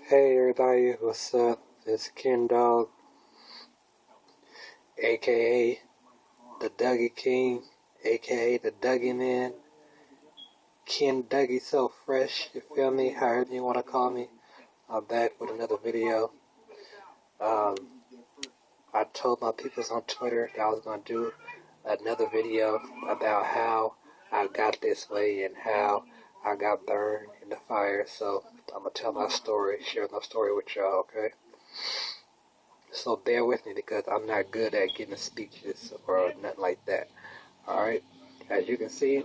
Hey everybody, what's up? It's KenDawg, aka the Dougie King, aka the Dougie Man. Ken Dougie so fresh, you feel me? However you want to call me. I'm back with another video. Um, I told my peoples on Twitter that I was going to do another video about how I got this way and how I got burned in the fire. So I'm going to tell my story, share my story with y'all, okay? So bear with me because I'm not good at giving speeches or nothing like that. Alright? As you can see,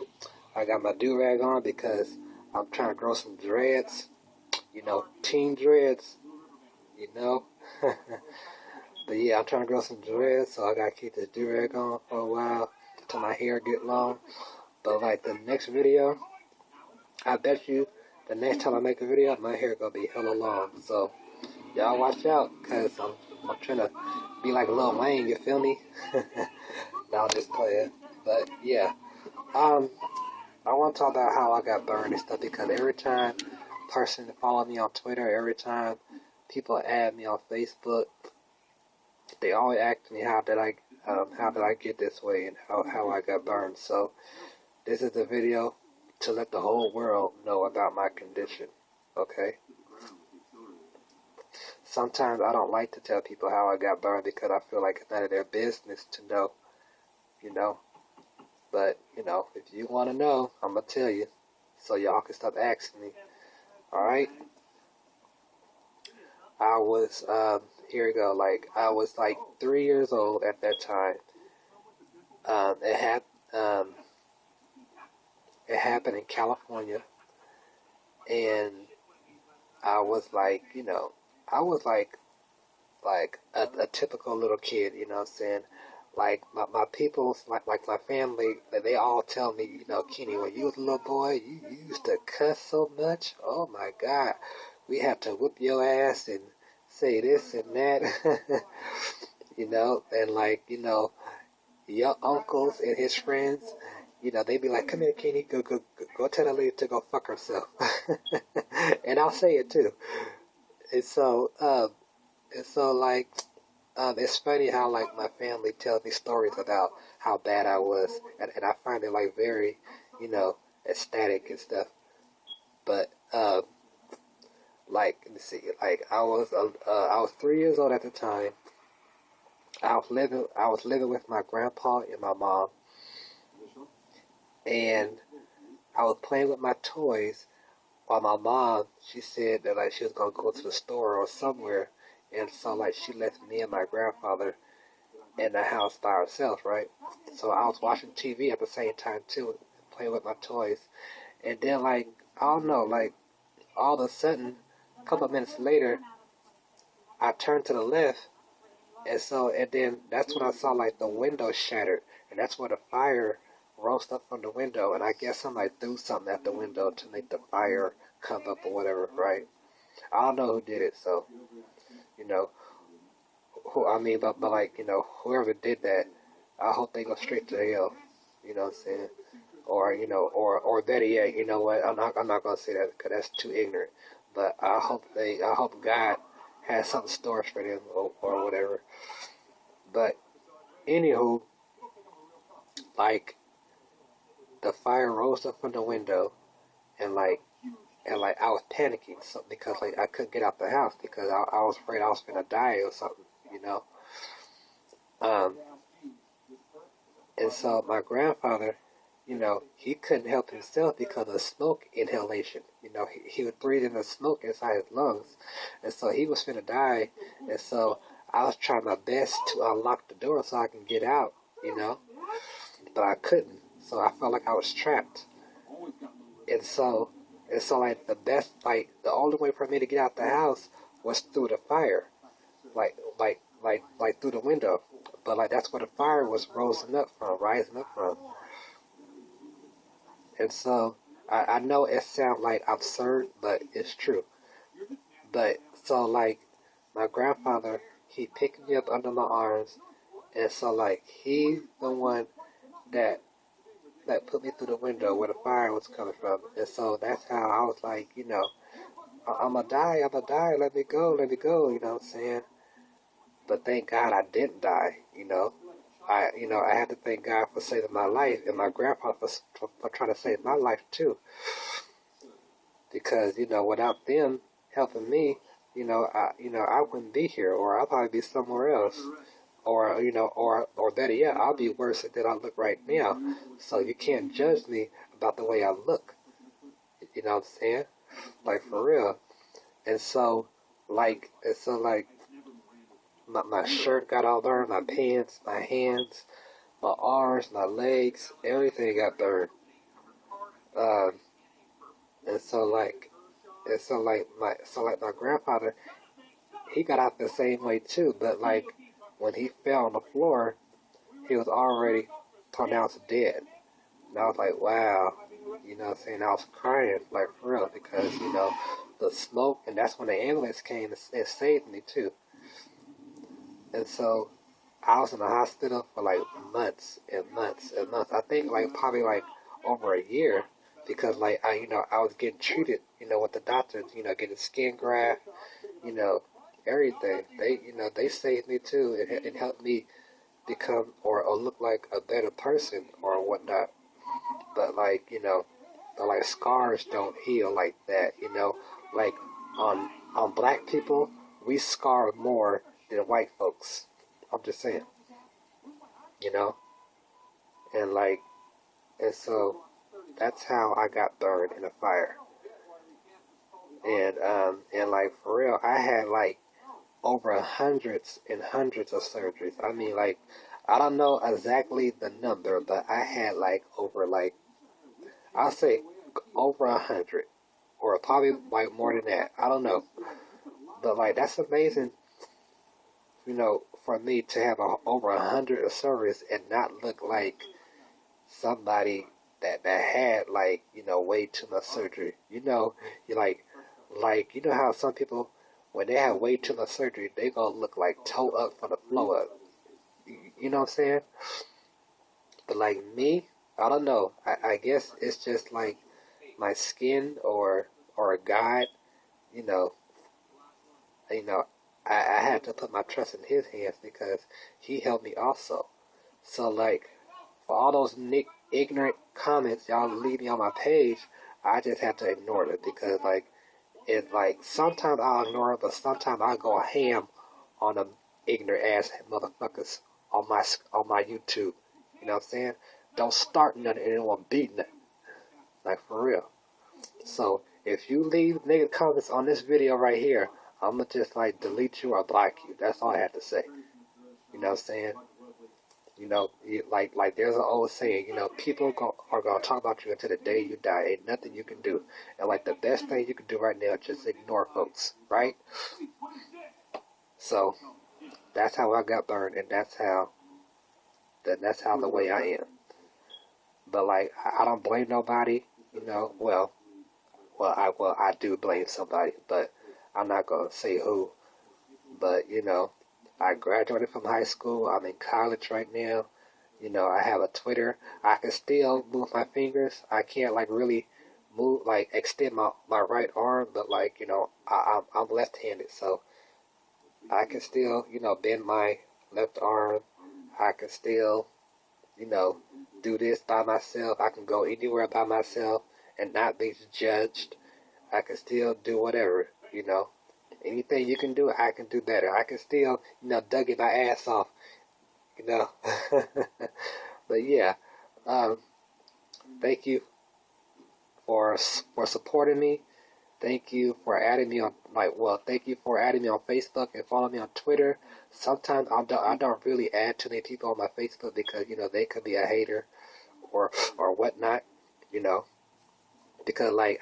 I got my do-rag on because I'm trying to grow some dreads. You know, teen dreads. You know? But yeah, I'm trying to grow some dreads, so I gotta keep this do-rag on for a while until my hair get long. But like the next video, I bet you the next time I make a video, my hair gonna be hella long. So y'all watch out, cause I'm trying to be like Lil Wayne, you feel me? Now just play it. But yeah, I want to talk about how I got burned and stuff because every time a person follow me on Twitter, every time people add me on Facebook, they always ask me how did I get this way and how I got burned. So this is the video to let the whole world know about my condition. Okay. Sometimes I don't like to tell people how I got burned because I feel like it's none of their business to know, you know. But, you know, if you want to know, I'm going to tell you so y'all can stop asking me. Alright? I was, here we go, like, I was like 3 years old at that time. It happened in California, and I was like, you know, I was like a typical little kid, you know what I'm saying? Like my people's, like my family, they all tell me, you know, Kenny, when you was a little boy, you used to cuss so much. Oh my God, we had to whip your ass and say this and that, you know, and like, you know, your uncles and his friends, you know, they be like, come here, Kenny, go tell that lady to go fuck herself. And I'll say it too. And so like, it's funny how like my family tells me stories about how bad I was, and I find it like very, you know, ecstatic and stuff. But like, let me see, like I was 3 years old at the time. I was living with my grandpa and my mom, and I was playing with my toys while my mom, she said that like she was gonna go to the store or somewhere, and so like she left me and my grandfather in the house by ourselves, right? So I was watching TV at the same time too, playing with my toys, and then like I don't know, like all of a sudden, a couple of minutes later, I turned to the left, and then that's when I saw like the window shattered, and that's where the fire rose up from the window, and I guess somebody threw something at the window to make the fire come up or whatever, right? I don't know who did it, so you know, but like you know, whoever did that, I hope they go straight to hell. You know what I'm saying? Or you know, or better yet, you know what? I'm not gonna say that because that's too ignorant. But I hope God has something stored for them or whatever. But anywho, like the fire rose up from the window, and like I was panicking so, because like I couldn't get out the house because I was afraid I was gonna die or something, you know. Um, and so my grandfather, you know, he couldn't help himself because of smoke inhalation. You know, he would breathe in the smoke inside his lungs, and so he was finna die. And so I was trying my best to unlock the door so I can get out, you know, but I couldn't. So I felt like I was trapped. And so, like the only way for me to get out the house was through the fire, like through the window. But like that's where the fire was rising up from. And so I know it sounds like absurd, but it's true. But so like my grandfather, he picked me up under my arms, and so like he's the one that put me through the window where the fire was coming from. And so that's how I was like, you know, I'm gonna die, let me go, you know what I'm saying? But thank God I didn't die, you know. I had to thank God for saving my life and my grandpa for trying to save my life too. Because, without them helping me, I wouldn't be here, or I'll probably be somewhere else. Or better yet, I'll be worse than I look right now. So you can't judge me about the way I look. You know what I'm saying? Like, for real. And so, like, my shirt got all burned, my pants, my hands, my arms, my legs, everything got burned. Um, and so like, my grandfather, he got out the same way too. But like, when he fell on the floor, he was already pronounced dead. And I was like, wow, you know what I'm saying? I was crying, like, for real, because, the smoke, and that's when the ambulance came and saved me too. And so I was in the hospital for like months and months and months. I think like probably like over a year, because like I was getting treated, with the doctors, getting skin graft, you know, everything. They saved me too. It helped me become or look like a better person or whatnot. But like, the like scars don't heal like that, Like on black people, we scar more than white folks. I'm just saying, you know? And like, and so that's how I got burned in a fire. And like for real, I had like over hundreds and hundreds of surgeries. I mean, like, I don't know exactly the number, but I had like over like, I'll say over 100, or probably like more than that. I don't know, but like that's amazing, for me to have over 100 of surgeries and not look like somebody that had like way too much surgery. You how some people, when they have way too much surgery, they gonna look like toe up from the floor up. You know what I'm saying? But like me, I don't know. I guess it's just like my skin or God, you know, you know, I had to put my trust in His hands because He helped me also. So like, for all those ignorant comments y'all leave me on my page, I just have to ignore it because like, it's like sometimes I'll ignore it, but sometimes I'll go ham on them ignorant ass motherfuckers on my YouTube. You know what I'm saying? Don't start nothing and it won't be nothing. Like for real. So if you leave negative comments on this video right here, I'm gonna just like delete you or block you. That's all I have to say. You know what I'm saying? Like there's an old saying, people are gonna talk about you until the day you die. Ain't nothing you can do. And like the best thing you can do right now is just ignore folks, right? So that's how I got burned, and that's how the way I am. But like I don't blame nobody, I do blame somebody, but I'm not gonna say who. But I graduated from high school. I'm in college right now. I have a Twitter. I can still move my fingers. I can't like really move, like extend my right arm, but like, I'm left-handed, so I can still, bend my left arm. I can still, do this by myself. I can go anywhere by myself and not be judged. I can still do whatever, Anything you can do, I can do better. I can still, duggy my ass off, you know. But yeah, thank you for supporting me. Thank you for adding me on thank you for adding me on Facebook and following me on Twitter. Sometimes I don't really add too many people on my Facebook because they could be a hater or whatnot, because like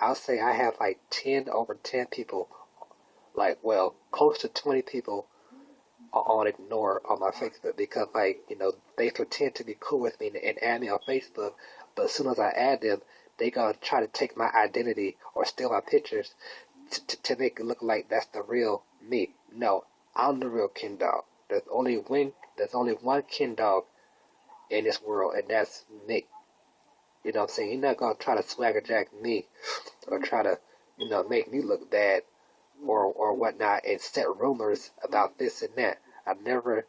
I'll say I have like over 10 people, like close to 20 people on ignore on my Facebook because like they pretend to be cool with me and add me on Facebook, but as soon as I add them, they gonna try to take my identity or steal my pictures to make it look like that's the real me. No, I'm the real KenDawg. There's only one KenDawg in this world, and that's me. You know what I'm saying? You're not gonna try to swagger jack me or try to make me look bad or whatnot and set rumors about this and that. I never,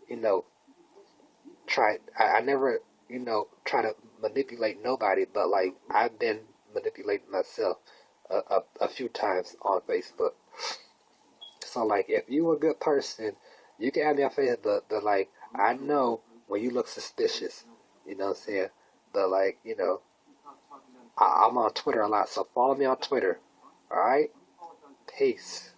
you know, I never, try to manipulate nobody, but like I've been manipulating myself a few times on Facebook. So like if you a good person, you can have me on Facebook, but like I know when you look suspicious, you know what I'm saying? But like, I'm on Twitter a lot, so follow me on Twitter. Alright? Peace.